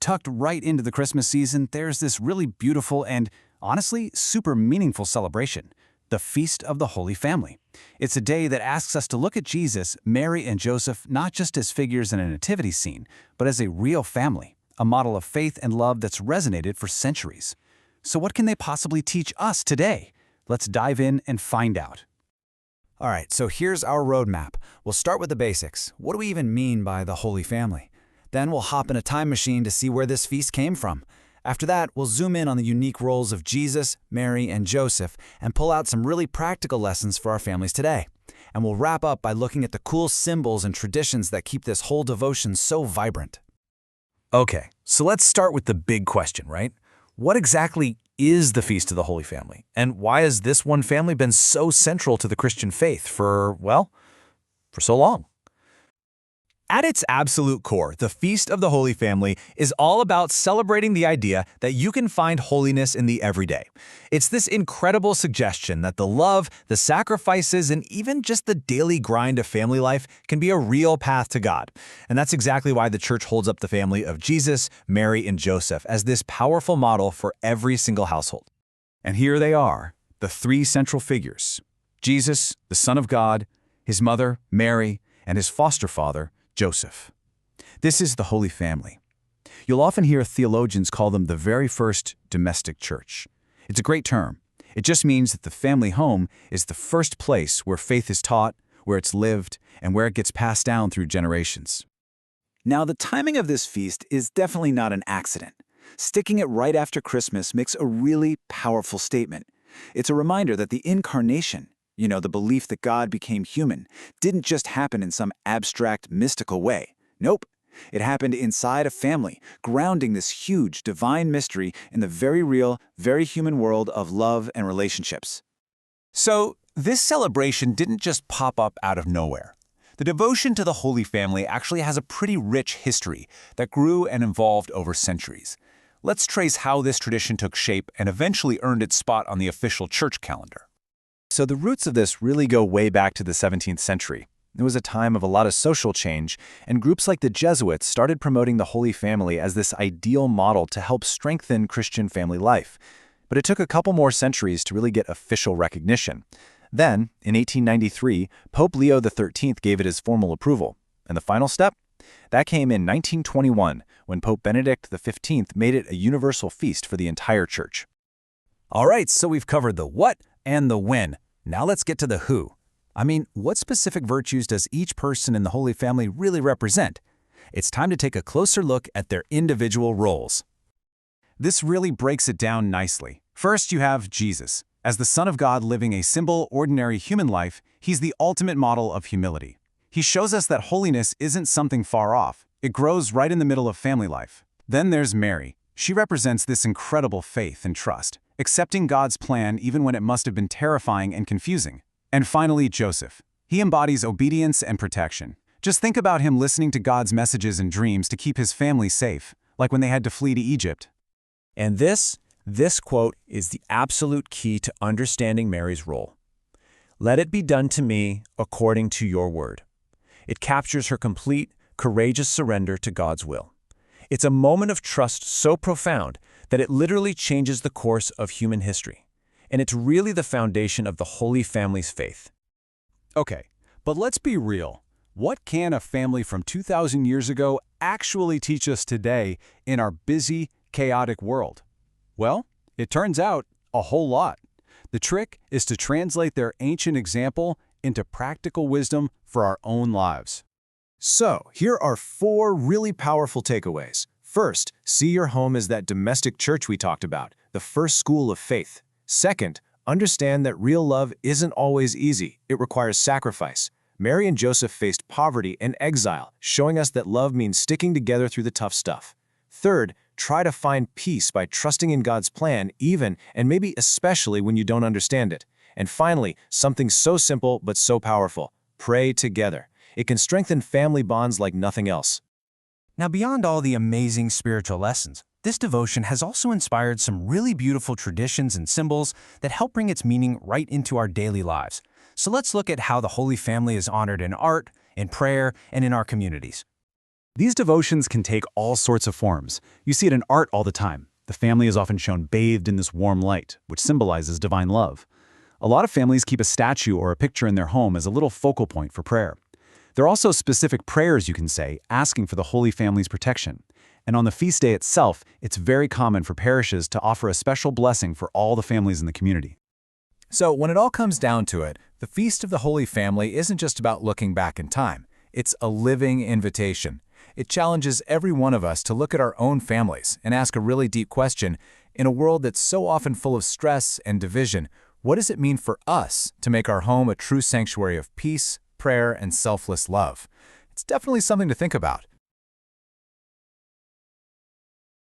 Tucked right into the Christmas season, there's this really beautiful and, honestly, super meaningful celebration, the Feast of the Holy Family. It's a day that asks us to look at Jesus, Mary, and Joseph not just as figures in a nativity scene, but as a real family, a model of faith and love that's resonated for centuries. So what can they possibly teach us today? Let's dive in and find out. All right, so here's our roadmap. We'll start with the basics. What do we even mean by the Holy Family? Then we'll hop in a time machine to see where this feast came from. After that, we'll zoom in on the unique roles of Jesus, Mary, and Joseph and pull out some really practical lessons for our families today. And we'll wrap up by looking at the cool symbols and traditions that keep this whole devotion so vibrant. Okay, so let's start with the big question, right? What exactly is the Feast of the Holy Family? And why has this one family been so central to the Christian faith for so long? At its absolute core, the Feast of the Holy Family is all about celebrating the idea that you can find holiness in the everyday. It's this incredible suggestion that the love, the sacrifices, and even just the daily grind of family life can be a real path to God. And that's exactly why the Church holds up the family of Jesus, Mary, and Joseph as this powerful model for every single household. And here they are, the three central figures: Jesus, the Son of God, his mother, Mary, and his foster father, Joseph. This is the Holy Family. You'll often hear theologians call them the very first domestic church. It's a great term. It just means that the family home is the first place where faith is taught, where it's lived, and where it gets passed down through generations. Now, the timing of this feast is definitely not an accident. Sticking it right after Christmas makes a really powerful statement. It's a reminder that the incarnation, the belief that God became human, didn't just happen in some abstract, mystical way. Nope. It happened inside a family, grounding this huge divine mystery in the very real, very human world of love and relationships. So, this celebration didn't just pop up out of nowhere. The devotion to the Holy Family actually has a pretty rich history that grew and evolved over centuries. Let's trace how this tradition took shape and eventually earned its spot on the official church calendar. So the roots of this really go way back to the 17th century. It was a time of a lot of social change, and groups like the Jesuits started promoting the Holy Family as this ideal model to help strengthen Christian family life. But it took a couple more centuries to really get official recognition. Then, in 1893, Pope Leo XIII gave it his formal approval. And the final step? That came in 1921, when Pope Benedict XV made it a universal feast for the entire church. All right, so we've covered the what and the when. Now let's get to the who. What specific virtues does each person in the Holy Family really represent? It's time to take a closer look at their individual roles. This really breaks it down nicely. First, you have Jesus. As the Son of God living a simple, ordinary human life, he's the ultimate model of humility. He shows us that holiness isn't something far off. It grows right in the middle of family life. Then there's Mary. She represents this incredible faith and trust, accepting God's plan even when it must have been terrifying and confusing. And finally, Joseph. He embodies obedience and protection. Just think about him listening to God's messages and dreams to keep his family safe, like when they had to flee to Egypt. And this quote is the absolute key to understanding Mary's role. Let it be done to me according to your word. It captures her complete, courageous surrender to God's will. It's a moment of trust so profound that it literally changes the course of human history. And it's really the foundation of the Holy Family's faith. Okay, but let's be real. What can a family from 2,000 years ago actually teach us today in our busy, chaotic world? Well, it turns out a whole lot. The trick is to translate their ancient example into practical wisdom for our own lives. So, here are 4 really powerful takeaways. First, see your home as that domestic church we talked about, the first school of faith. Second, understand that real love isn't always easy. It requires sacrifice. Mary and Joseph faced poverty and exile, showing us that love means sticking together through the tough stuff. Third, try to find peace by trusting in God's plan, even and maybe especially when you don't understand it. And finally, something so simple but so powerful: pray together. It can strengthen family bonds like nothing else. Now, beyond all the amazing spiritual lessons, this devotion has also inspired some really beautiful traditions and symbols that help bring its meaning right into our daily lives. So let's look at how the Holy Family is honored in art, in prayer, and in our communities. These devotions can take all sorts of forms. You see it in art all the time. The family is often shown bathed in this warm light, which symbolizes divine love. A lot of families keep a statue or a picture in their home as a little focal point for prayer. There are also specific prayers you can say, asking for the Holy Family's protection. And on the feast day itself, it's very common for parishes to offer a special blessing for all the families in the community. So when it all comes down to it, the Feast of the Holy Family isn't just about looking back in time. It's a living invitation. It challenges every one of us to look at our own families and ask a really deep question. In a world that's so often full of stress and division, what does it mean for us to make our home a true sanctuary of peace, prayer, and selfless love? It's definitely something to think about.